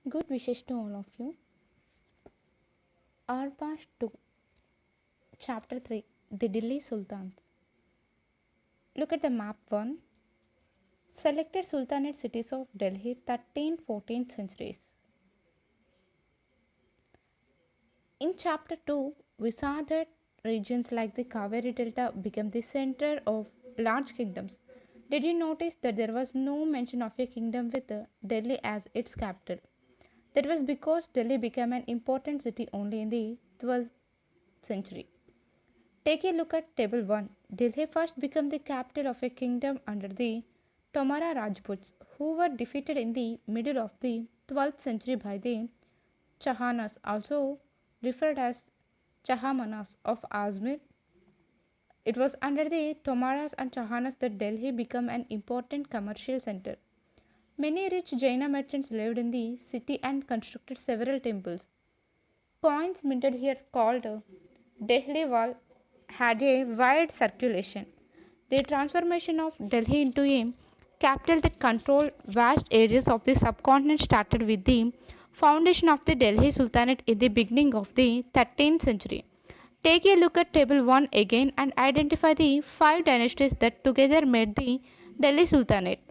Good wishes to all of you. Our past to chapter 3, the Delhi Sultans. Look at the map 1. Selected Sultanate cities of Delhi 13th 14th centuries. In chapter 2, we saw that regions like the Kaveri Delta became the center of large kingdoms. Did you notice that there was no mention of a kingdom with Delhi as its capital? That was because Delhi became an important city only in the 12th century. Take a look at table 1. Delhi first became the capital of a kingdom under the Tomara Rajputs, who were defeated in the middle of the 12th century by the Chahanas, also referred as Chahamanas of Azmir. It was under the Tomaras and Chahanas that Delhi became an important commercial center. Many rich Jaina merchants lived in the city and constructed several temples. Coins minted here called Delhi Wal had a wide circulation. The transformation of Delhi into a capital that controlled vast areas of the subcontinent started with the foundation of the Delhi Sultanate in the beginning of the 13th century. Take a look at table 1 again and identify the 5 dynasties that together made the Delhi Sultanate.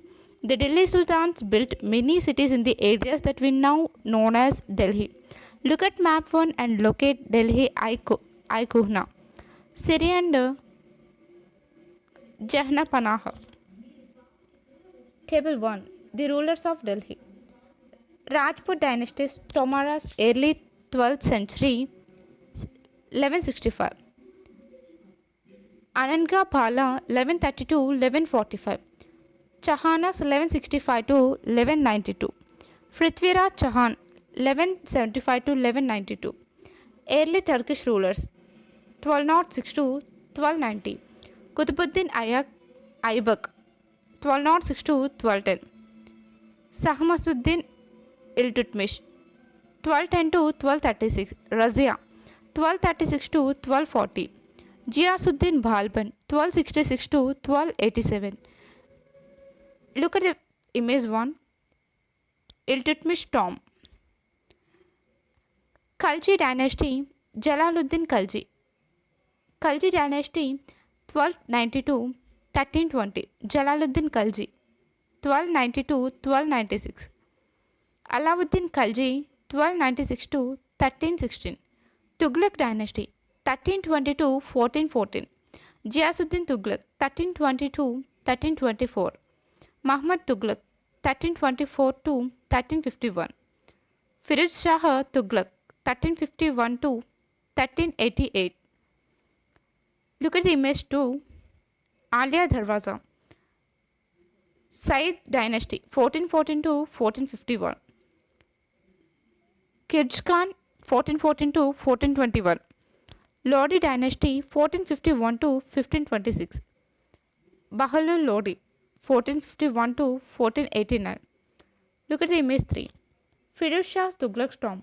The Delhi Sultans built many cities in the areas that we now known as Delhi. Look at map 1 and locate Delhi Kuhna, Siri and Jahanapanah. Table 1. The rulers of Delhi. Rajput dynasties Tomaras early 12th century 1165. Ananga Pala 1132-1145. Chahanas 1165 to 1192. Prithviraj Chauhan 1175 to 1192. Early Turkish rulers 1206 to 1290. Qutbuddin Aybak 1206 to 1210. Sahmasuddin Iltutmish 1210 to 1236. Razia 1236 to 1240. Ghiyasuddin Balban 1266 to 1287. Look at the image 1. Iltutmish tomb. Khalji dynasty Jalaluddin Khalji. Khalji dynasty 1292-1320. Jalaluddin Khalji 1292-1296. Alauddin Khalji 1296 to 1316. Tughlaq dynasty 1320-1414. Ghiyasuddin Tughlaq 1322-1324. Muhammad Tughlaq 1324-1351. Firuz Shah Tughlaq 1351-1388. Look at the image 2. Alia Darwaza. Said dynasty 1414-1451. Kirj Khan 1414-1421. Lodi dynasty 1451-1526. Bahlul Lodi 1451-1489. Look at the image 3. Firuz Shah Tughlaq's tomb.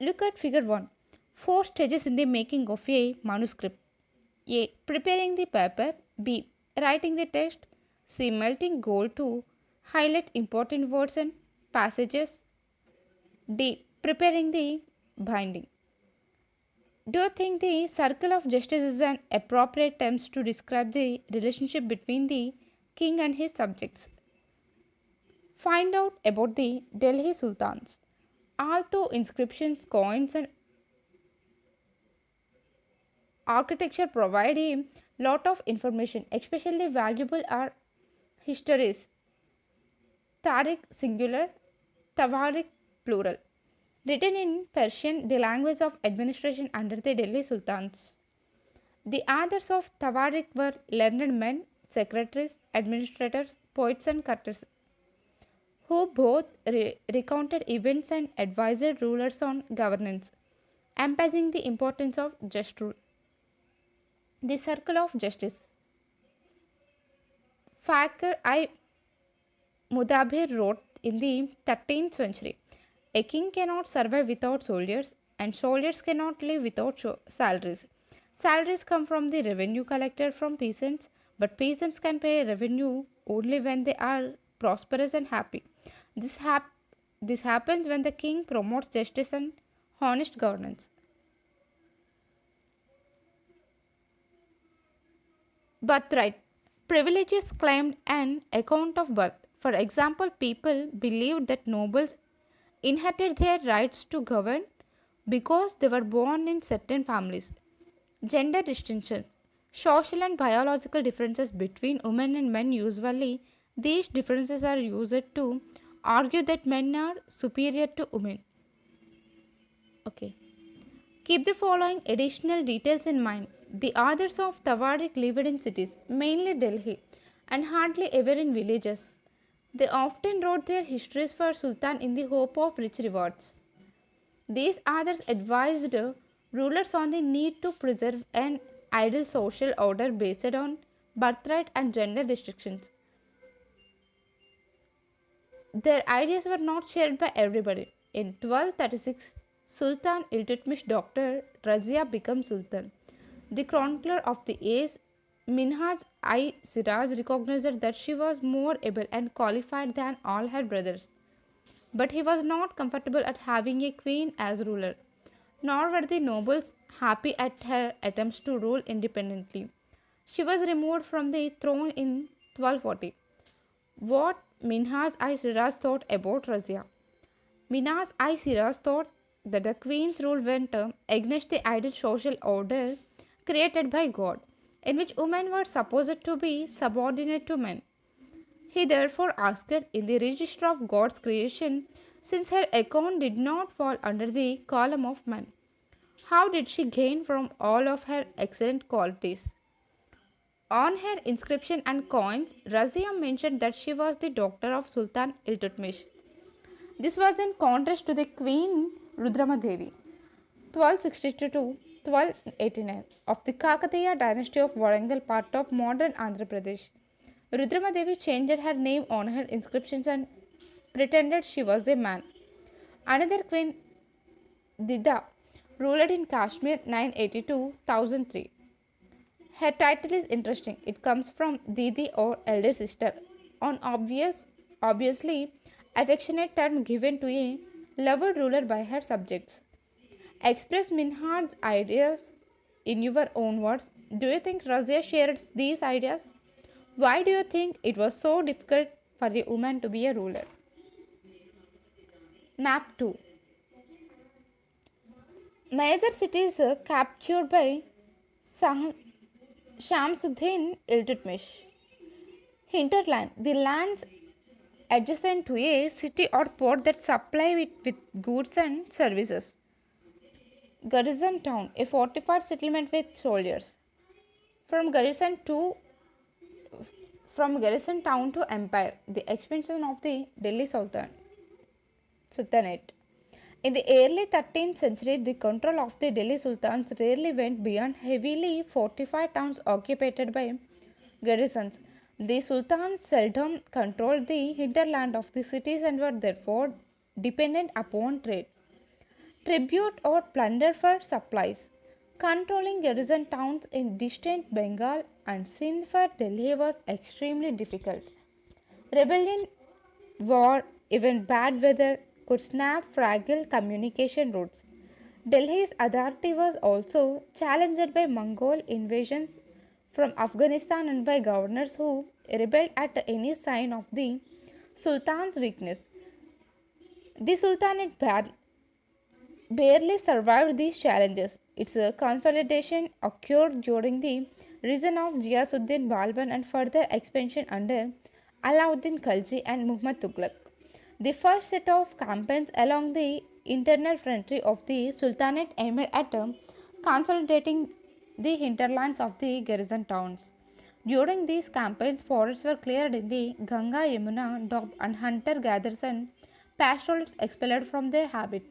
Look at figure 1. 4 stages in the making of a manuscript. A. Preparing the paper. B. Writing the text. C. Melting gold to highlight important words and passages. D. Preparing the binding. Do you think the circle of justice is an appropriate term to describe the relationship between the king and his subjects? Find out about the Delhi Sultans. Although inscriptions, coins and architecture provide a lot of information, especially valuable are histories. Tariq singular, Tawarik plural. Written in Persian, the language of administration under the Delhi Sultans. The authors of Tawarik were learned men, secretaries, administrators, poets and cutters, who both recounted events and advised rulers on governance, emphasizing the importance of just rule. The circle of justice. Fakir I Mudabir wrote in the 13th century, a king cannot survive without soldiers, and soldiers cannot live without salaries. Salaries come from the revenue collected from peasants, but peasants can pay revenue only when they are prosperous and happy. This, hap- this happens when the king promotes justice and honest governance. Birthright. Privileges claimed an account of birth. For example, people believed that nobles inherited their rights to govern because they were born in certain families. Gender distinctions. Social and biological differences between women and men usually these differences are used to argue that men are superior to women. Okay. Keep the following additional details in mind. The authors of Tawarik lived in cities, mainly Delhi, and hardly ever in villages. They often wrote their histories for Sultan in the hope of rich rewards. These authors advised rulers on the need to preserve an ideal social order based on birthright and gender restrictions. Their ideas were not shared by everybody. In 1236, Sultan Iltutmish daughter Razia became Sultan. The chronicler of the age, Minhaj I Siraj, recognized that she was more able and qualified than all her brothers. But he was not comfortable at having a queen as ruler, nor were the nobles happy at her attempts to rule independently. She was removed from the throne in 1240. What Minhas I Siraj thought about Razia? Minhas I Siraj thought that the queen's rule went against the ideal social order created by God, in which women were supposed to be subordinate to men. He therefore asked in the register of God's creation, since her account did not fall under the column of man, how did she gain from all of her excellent qualities? On her inscription and coins, Razia mentioned that she was the daughter of Sultan Iltutmish. This was in contrast to the Queen Rudramadevi, 1262 to 1289, of the Kakatiya dynasty of Warangal, part of modern Andhra Pradesh. Rudramadevi changed her name on her inscriptions and pretended she was a man. Another queen, Dida, ruled in Kashmir 982 1003. Her title is interesting. It comes from Didi or elder sister, an obviously affectionate term given to a loved ruler by her subjects. Express Minhaj's ideas in your own words. Do you think Razia shared these ideas? Why do you think it was so difficult for a woman to be a ruler? Map 2. Major cities captured by Sah- Shamsuddin Iltutmish. Hinterland, the lands adjacent to a city or port that supply it with goods and services. Garrison town, a fortified settlement with soldiers. From garrison to from garrison town to empire, the expansion of the Delhi Sultanate. In the early 13th century, the control of the Delhi Sultans rarely went beyond heavily fortified towns occupied by garrisons. The sultans seldom controlled the hinterland of the cities and were therefore dependent upon trade, tribute, or plunder for supplies. Controlling garrison towns in distant Bengal and Sindh for Delhi was extremely difficult. Rebellion, war, even bad weather could snap fragile communication routes. Delhi's authority was also challenged by Mongol invasions from Afghanistan and by governors who rebelled at any sign of the Sultan's weakness. The Sultanate barely survived these challenges. Its consolidation occurred during the reign of Ghiyasuddin Balban and further expansion under Alauddin Khalji and Muhammad Tughlaq. The first set of campaigns along the internal frontier of the Sultanate aimed at consolidating the hinterlands of the garrison towns. During these campaigns, forests were cleared in the Ganga, Yamuna, Doab, and hunter-gatherers and pastoralists expelled from their habitat.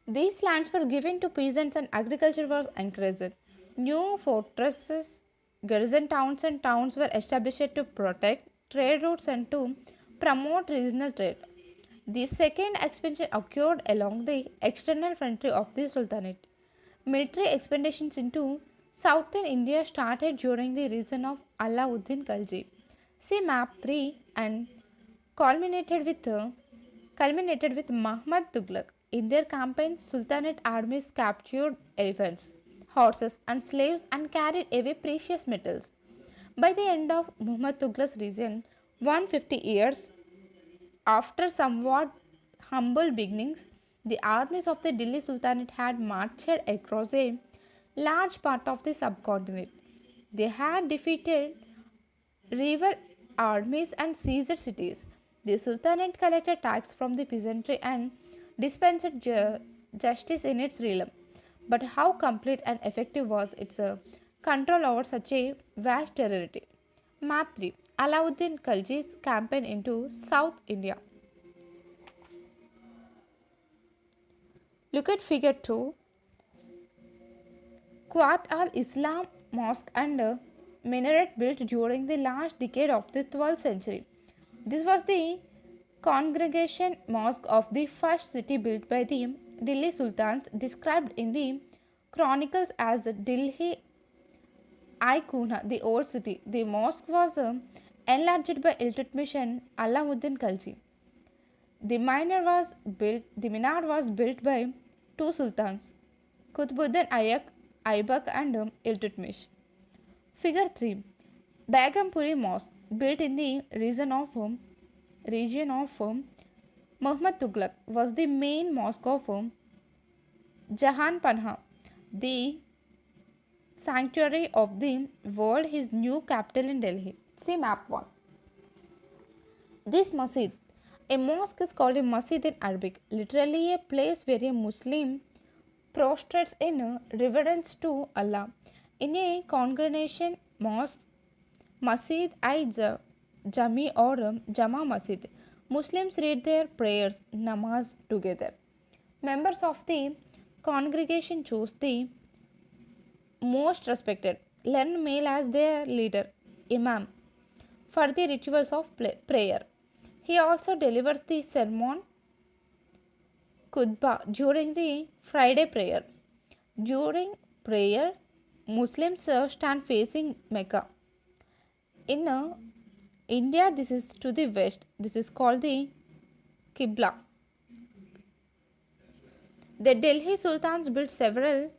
These lands were given to peasants and agriculture was encouraged. New fortresses, garrison towns, and towns were established to protect trade routes and to promote regional trade. The second expansion occurred along the external frontier of the Sultanate. Military expeditions into southern India started during the reign of Alauddin Khalji. See map 3 and culminated with uh, culminated with Muhammad Tughlaq. In their campaigns, Sultanate armies captured elephants, horses, and slaves and carried away precious metals. By the end of Muhammad Tughlaq's reign, 150 years after somewhat humble beginnings, the armies of the Delhi Sultanate had marched across a large part of the subcontinent. They had defeated rival armies and seized cities. The Sultanate collected tax from the peasantry and dispensed justice in its realm. But how complete and effective was its control over such a vast territory? Map 3 Alauddin Khalji's campaign into South India. Look at figure 2. Quat al Islam Mosque and minaret built during the last decade of the 12th century. This was the congregation mosque of the first city built by the Delhi Sultans, described in the chronicles as Delhi Kuna, the old city. The mosque was enlarged by Iltutmish and Alauddin Khalji. The minar was built by two sultans, Qutbuddin Aybak and Iltutmish. Figure 3. Baghampuri Mosque, built in the region of Muhammad Tughlaq, was the main mosque of Jahan Panha, the sanctuary of the world, his new capital in Delhi. See map 1. This masjid, a mosque is called a masjid in Arabic, literally a place where a Muslim prostrates in reverence to Allah. In a congregation mosque, masjid Jami or Jama Masjid, Muslims read their prayers, namaz together. Members of the congregation choose the most respected, learned male as their leader, Imam, for the rituals of prayer. He also delivers the sermon khutbah during the Friday prayer. During prayer, Muslims stand facing Mecca. In India, this is to the west. This is called the Qibla. The Delhi Sultans built several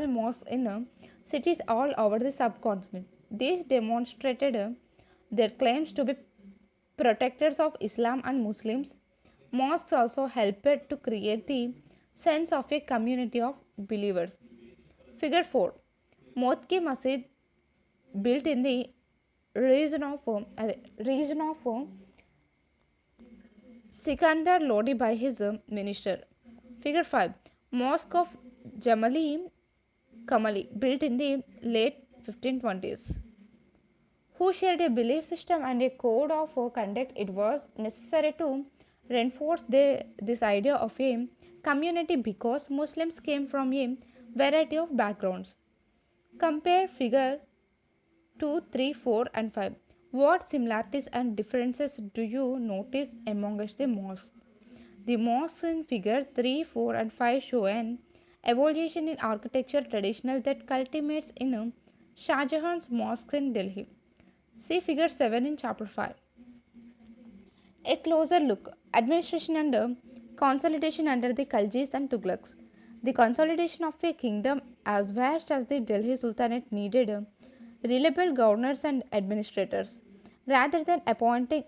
mosques in cities all over the subcontinent. These demonstrated their claims to be protectors of Islam and Muslims. Mosques also helped to create the sense of a community of believers. Figure 4. Motki Masjid, built in the region of Sikandar Lodi by his minister. Figure 5. Mosque of Jamali Kamali, built in the late 1520s. Who shared a belief system and a code of conduct, it was necessary to reinforce this idea of a community because Muslims came from a variety of backgrounds. Compare figure 2, 3, 4 and 5. What similarities and differences do you notice amongst the mosques? The mosques in figure 3, 4 and 5 show an evolution in architecture traditional that culminates in Shah Jahan's mosque in Delhi. See figure 7 in chapter 5. A closer look. Administration and consolidation under the Khaljis and Tughlaqs. The consolidation of a kingdom as vast as the Delhi Sultanate needed reliable governors and administrators. Rather than appointing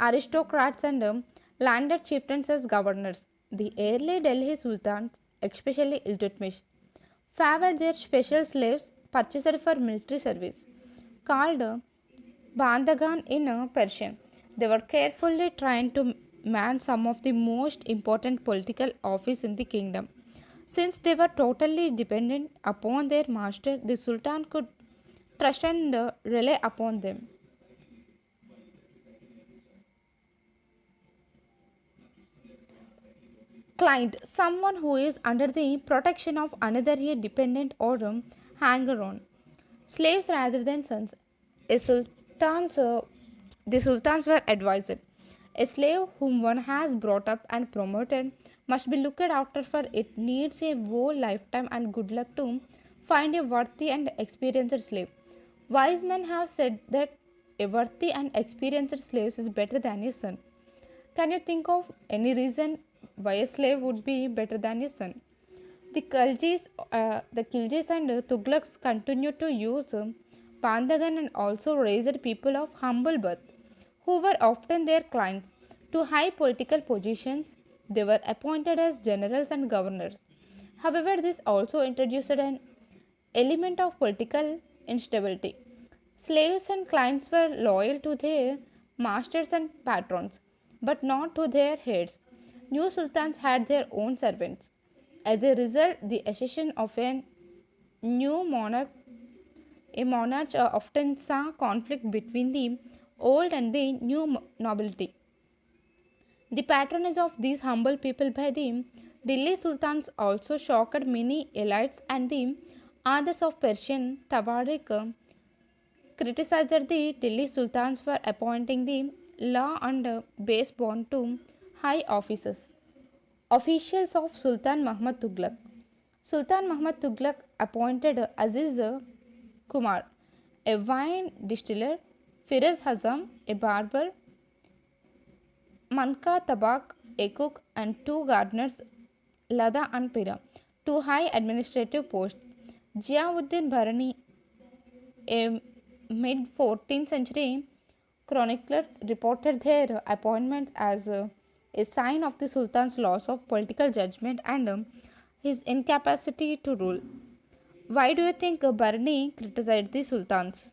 aristocrats and landed chieftains as governors, the early Delhi Sultans, especially Iltutmish, favored their special slaves purchased for military service, called Bandagan in Persian. They were carefully trained to man some of the most important political office in the kingdom. Since they were totally dependent upon their master, the Sultan could trust and rely upon them. Client, someone who is under the protection of another, a dependent or hanger on. Slaves rather than sons. A sultans, the sultans were advised. A slave whom one has brought up and promoted must be looked after, for it needs a whole lifetime and good luck to find a worthy and experienced slave. Wise men have said that a worthy and experienced slave is better than a son. Can you think of any reason why a slave would be better than a son? The Khiljis and Tughlaqs continued to use Pandagan and also raised people of humble birth, who were often their clients, to high political positions. They were appointed as generals and governors. However, this also introduced an element of political instability. Slaves and clients were loyal to their masters and patrons, but not to their heads. New sultans had their own servants. As a result, the accession of new monarch, a monarch often saw conflict between the old and the new nobility. The patronage of these humble people by the Delhi Sultans also shocked many elites, and the others of Persian Tawarik criticized the Delhi Sultans for appointing the law and base born to high offices. Officials of Sultan Muhammad Tughlaq. Sultan Muhammad Tughlaq appointed Aziz Kumar, a wine distiller, Firoz Hazam, a barber, Manka Tabak, a cook, and two gardeners, Lada and Pira, to high administrative posts. Ziauddin Bharani, a mid 14th century chronicler, reported their appointments as a sign of the Sultan's loss of political judgment and his incapacity to rule. Why do you think Barni criticized the Sultans?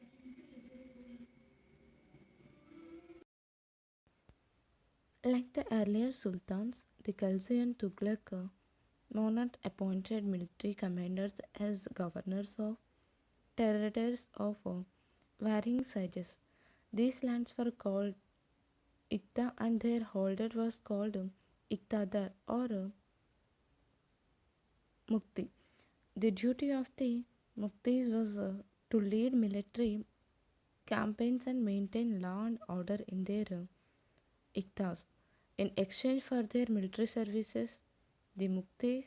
Like the earlier sultans, the Khalsa and Tughlaq monarchs appointed military commanders as governors of territories of varying sizes. These lands were called Ikta and their holder was called Iktadar or Mukti. The duty of the Muktis was to lead military campaigns and maintain law and order in their Iktas. In exchange for their military services, the Muktis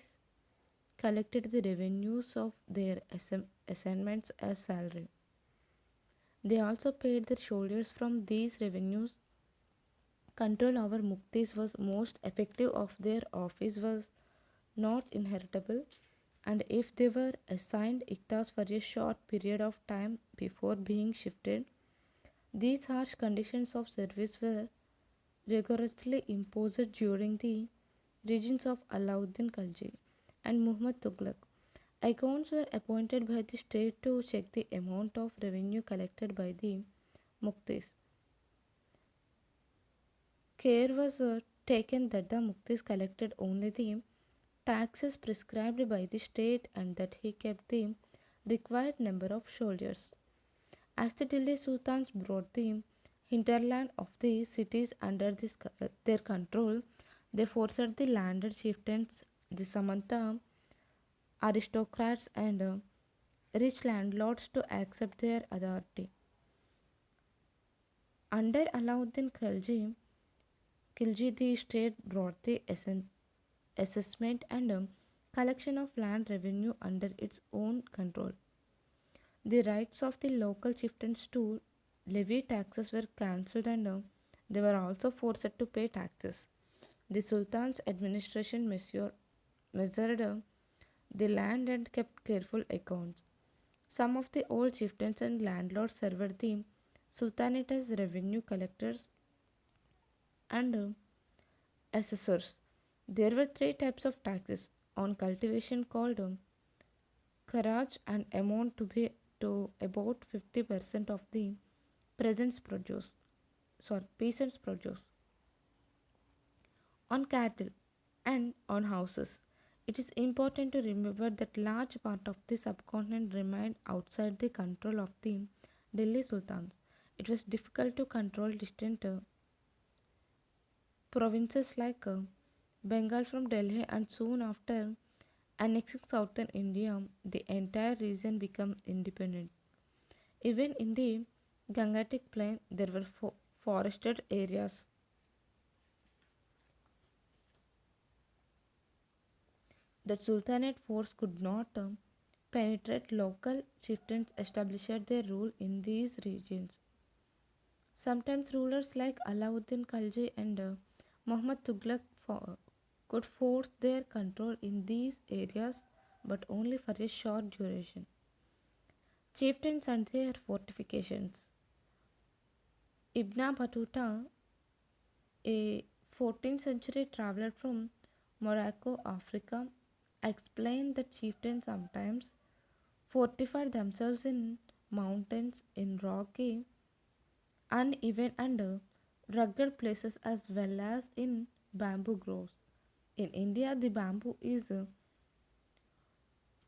collected the revenues of their assignments as salary. They also paid their soldiers from these revenues. Control over Muktis was most effective of their office was not inheritable, and if they were assigned Iktas for a short period of time before being shifted, these harsh conditions of service were rigorously imposed during the reigns of Alauddin Khalji and Muhammad Tughlaq. Accounts were appointed by the state to check the amount of revenue collected by the Muktis. Care was taken that the Muktis collected only the taxes prescribed by the state and that he kept the required number of soldiers. As the Delhi Sultans brought the hinterland of the cities under their control, they forced the landed chieftains, the Samanta aristocrats, and rich landlords to accept their authority. Under Alauddin Khilji, the state brought the assessment and collection of land revenue under its own control. The rights of the local chieftains to levy taxes were cancelled, and they were also forced to pay taxes. The Sultan's administration measured the land and kept careful accounts. Some of the old chieftains and landlords served the Sultanate as revenue collectors and assessors. There were three types of taxes on cultivation called Kharaj and amount to be to about 50% of the present's produce, peasants' produce, on cattle and on houses. It is important to remember that large part of the subcontinent remained outside the control of the Delhi Sultans. It was difficult to control distant provinces like Bengal from Delhi, and soon after annexing southern India, the entire region became independent. Even in the Gangetic plain, there were forested areas That Sultanate force could not penetrate, local chieftains established their rule in these regions. Sometimes rulers like Alauddin Khalji and Muhammad Tughlaq could force their control in these areas, but only for a short duration. Chieftains and their fortifications. Ibn Battuta, a 14th century traveler from Morocco, Africa, explained that chieftains sometimes fortified themselves in mountains, in rocky, uneven and rugged places, as well as in bamboo groves. In India, the bamboo is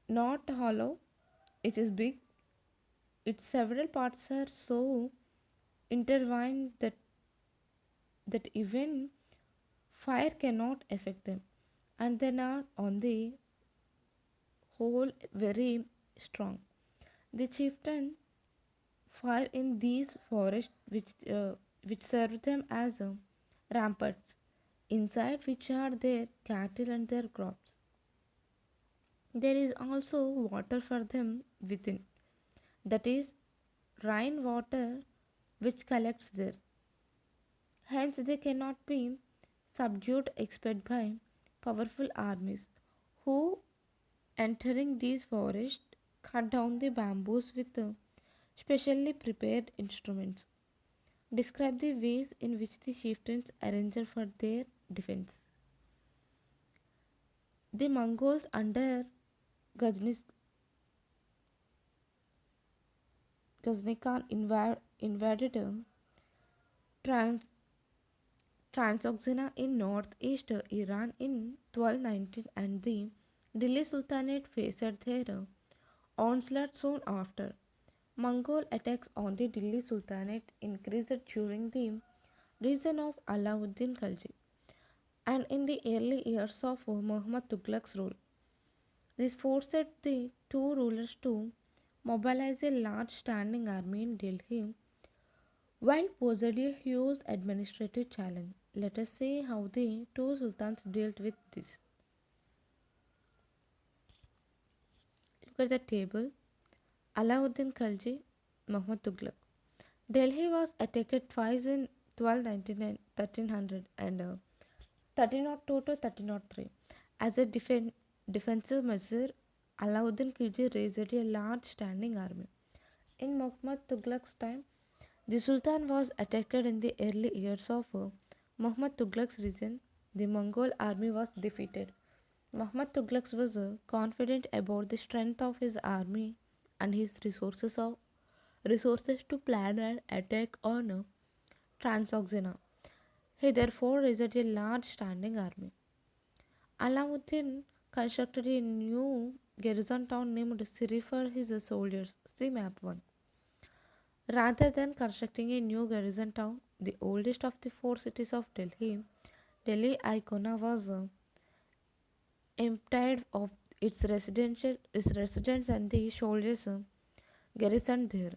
not hollow, it is big. Its several parts are so intertwined that even fire cannot affect them, and they are on the whole very strong. The chieftain five in these forests which serve them as ramparts, inside which are their cattle and their crops. There is also water for them within, that is, rain water which collects there. Hence, they cannot be subdued except by powerful armies who, entering these forests, cut down the bamboos with specially prepared instruments. Describe the ways in which the chieftains arranged for their defense. The Mongols under Ghaznis, Ghazni Khan invaded Trans, Transoxana in northeast Iran in 1219, and the Delhi Sultanate faced their onslaught soon after. Mongol attacks on the Delhi Sultanate increased during the reign of Alauddin Khalji and in the early years of Muhammad Tughlaq's rule. This forced the two rulers to mobilize a large standing army in Delhi while posed a huge administrative challenge. Let us see how the two sultans dealt with this. Look at the table. Alauddin Khalji, Muhammad Tughlaq. Delhi was attacked twice in 1299, 1300 and 1302 to 1303. As a defensive measure, Alauddin Khilji raised a large standing army. In Muhammad Tughlaq's time, the Sultan was attacked in the early years of Muhammad Tughlaq's reign. The Mongol army was defeated. Muhammad Tughlaq was confident about the strength of his army and his resources to plan an attack on Transoxana. He therefore raised a large standing army. Alauddin constructed a new garrison town named Siri for his soldiers. See map 1. Rather than constructing a new garrison town, the oldest of the four cities of Delhi, Delhi Icona was emptied of its residents and the soldiers garrisoned there.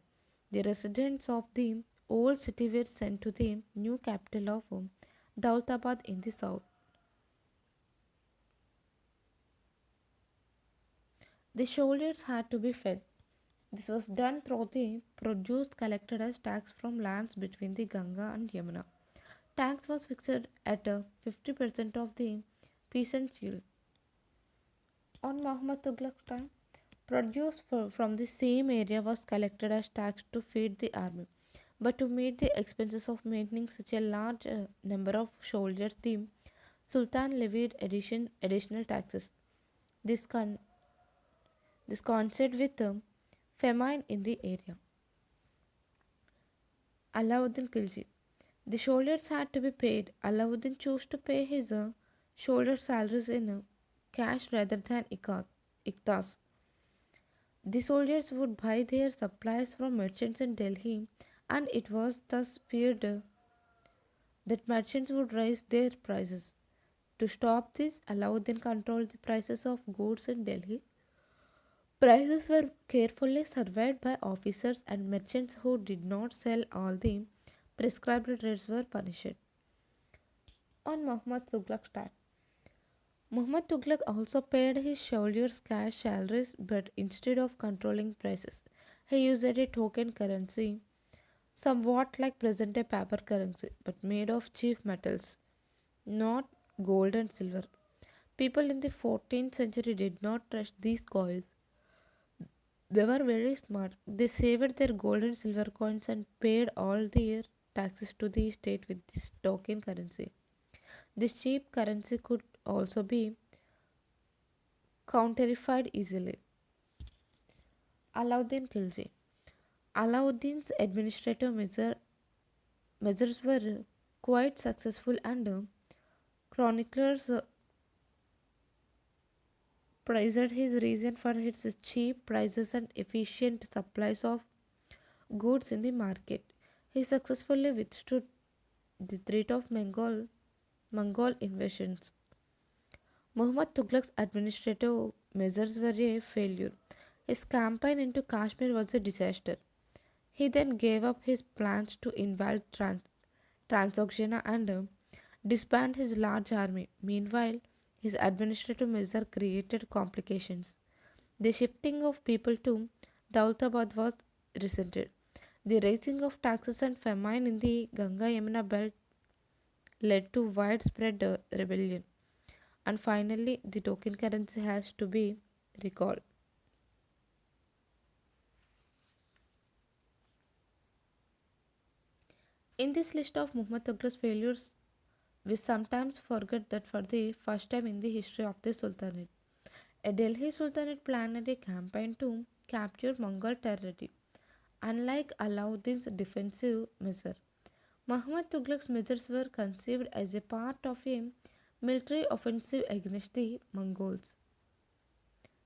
The residents of the old city were sent to the new capital of Daulatabad in the south. The soldiers had to be fed. This was done through the produce collected as tax from lands between the Ganga and Yamuna. Tax was fixed at 50% of the peasant's yield. On Muhammad Tughlaq's time, produce from the same area was collected as tax to feed the army. But to meet the expenses of maintaining such a large number of soldiers, the Sultan levied additional taxes. This, con- this coincided with famine in the area. Alauddin Khilji. The soldiers had to be paid. Alauddin chose to pay his soldiers' salaries in cash rather than iktas. The soldiers would buy their supplies from merchants in Delhi, and it was thus feared that merchants would raise their prices. To stop this, Alauddin controlled the prices of goods in Delhi. Prices were carefully surveyed by officers, and merchants who did not sell all the prescribed rates were punished. On Muhammad Tughlaq's time, Muhammad Tughlaq also paid his soldiers cash salaries, but instead of controlling prices, he used a token currency, somewhat like present day paper currency, but made of cheap metals, not gold and silver. People in the 14th century did not trust these coins. They were very smart. They saved their gold and silver coins and paid all their taxes to the state with this token currency. This cheap currency could also be counterfeited easily. Alauddin Khilji. Alauddin's measures were quite successful, and chroniclers praised his reason for its cheap prices and efficient supplies of goods in the market. He successfully withstood the threat of Mongol invasions. Muhammad Tughlaq's administrative measures were a failure. His campaign into Kashmir was a disaster. He then gave up his plans to invade Transoxiana and disband his large army. Meanwhile, his administrative measure created complications. The shifting of people to Daulatabad was resented. The raising of taxes and famine in the Ganga Yamuna belt led to widespread rebellion. And finally, the token currency has to be recalled. In this list of Muhammad Tughlaq's failures, we sometimes forget that for the first time in the history of the Sultanate, a Delhi Sultanate planned a campaign to capture Mongol territory. Unlike Alauddin's defensive measure, Muhammad Tughlaq's measures were conceived as a part of a military offensive against the Mongols.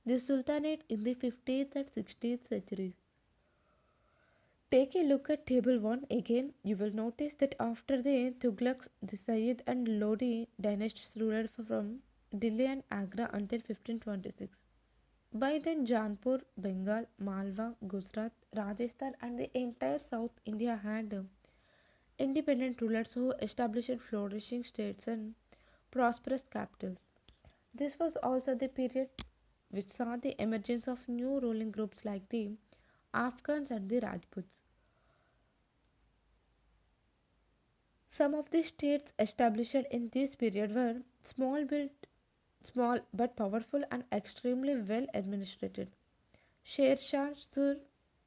The Sultanate in the 15th and 16th centuries. Take a look at table 1 again. You will notice that after the Tughlaqs, the Sayyid and Lodi dynasties ruled from Delhi and Agra until 1526. By then, Jaunpur, Bengal, Malwa, Gujarat, Rajasthan, and the entire South India had independent rulers who established flourishing states and prosperous capitals. This was also the period which saw the emergence of new ruling groups like the Afghans and the Rajputs. Some of the states established in this period were small but powerful and extremely well administrated. Sher Shah Sur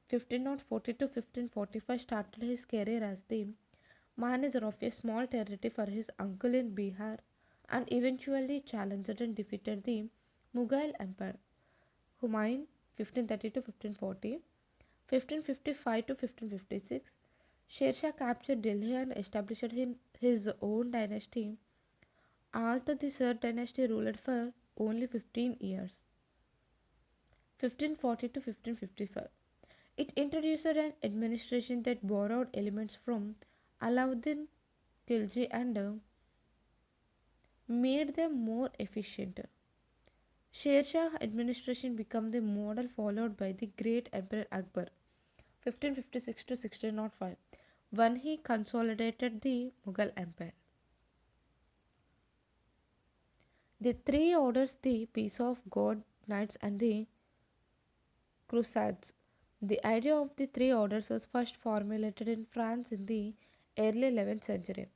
1540 to 1545 started his career as the manager of a small territory for his uncle in Bihar and eventually challenged and defeated the Mughal Empire. Humayun 1530 to 1540, 1555 to 1556. Sher Shah captured Delhi and established his own dynasty, although the third dynasty ruled for only 15 years, 1540 to 1555. It introduced an administration that borrowed elements from Alauddin Khilji and made them more efficient. Sher Shah administration became the model followed by the great Emperor Akbar 1556 to 1605 when he consolidated the Mughal Empire. The three orders, the Peace of God, Knights, and the Crusades. The idea of the three orders was first formulated in France in the early 11th century.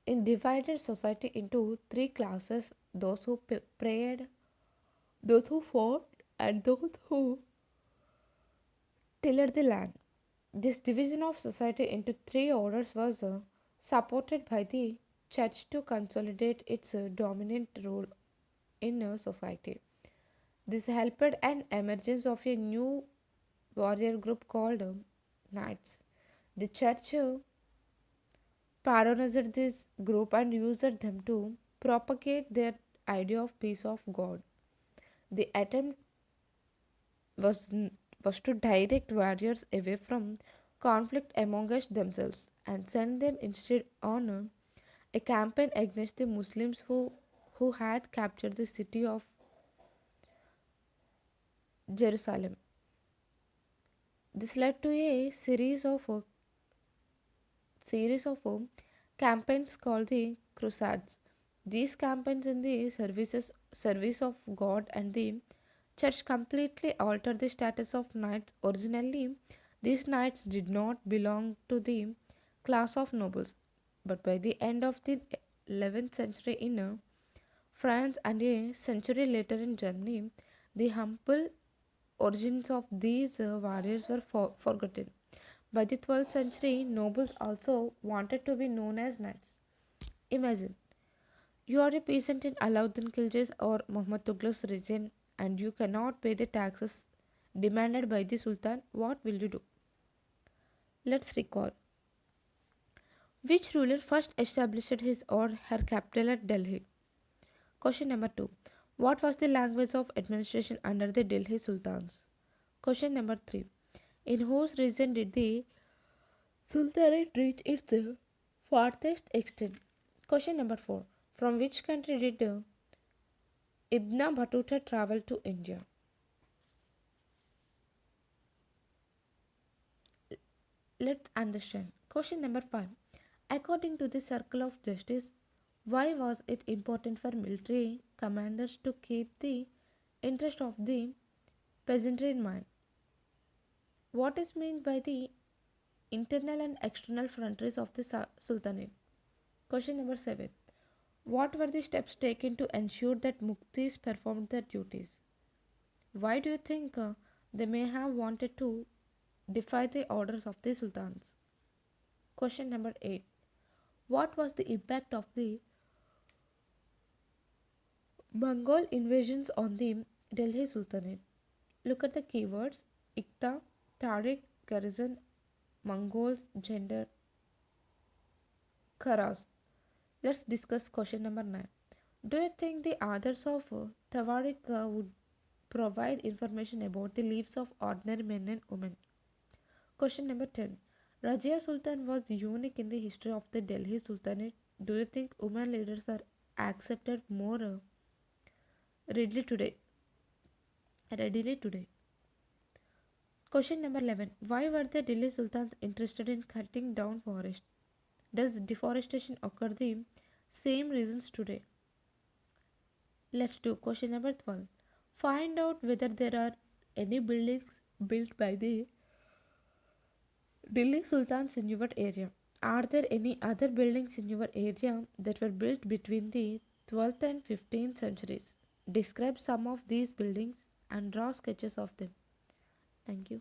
It divided society into three classes: those who prayed, those who fought, and those who tilled the land. This division of society into three orders was supported by the church to consolidate its dominant role in society. This helped an emergence of a new warrior group called knights. The church patronized this group and used them to propagate their idea of peace of God. The attempt was, was to direct warriors away from conflict amongst themselves and send them instead on a campaign against the Muslims who had captured the city of Jerusalem. This led to a series of campaigns called the Crusades. These campaigns in the service of God and the church completely altered the status of knights. Originally, these knights did not belong to the class of nobles, but by the end of the 11th century in France and a century later in Germany, the humble origins of these warriors were forgotten. By the 12th century, nobles also wanted to be known as knights. Imagine, you are a peasant in Alauddin Khilji's or Muhammad Tughlaq's region and you cannot pay the taxes demanded by the Sultan. What will you do? Let's recall. Which ruler first established his or her capital at Delhi? Question number 2. What was the language of administration under the Delhi Sultans? Question number 3. In whose region did the Sultanate reach its farthest extent? Question number 4. From which country did Ibn Battuta travel to India? Let's understand. Question number 5. According to the circle of justice, why was it important for military commanders to keep the interest of the peasantry in mind? What is meant by the internal and external frontiers of the Sultanate? Question number 7. What were the steps taken to ensure that Muktis performed their duties? Why do you think they may have wanted to defy the orders of the sultans? Question number 8. What was the impact of the Mongol invasions on the Delhi Sultanate? Look at the keywords: Ikta, Tariq, garrison, Mongols, gender, Kharas. Let's discuss question number 9. Do you think the authors of Tawariq would provide information about the lives of ordinary men and women? Question number 10. Rajia Sultan was unique in the history of the Delhi Sultanate. Do you think women leaders are accepted more readily today? Readily today. Question number 11. Why were the Delhi Sultans interested in cutting down forest? Does deforestation occur the same reasons today? Let's do question number 12. Find out whether there are any buildings built by the Delhi Sultans in your area. Are there any other buildings in your area that were built between the 12th and 15th centuries? Describe some of these buildings and draw sketches of them. Thank you.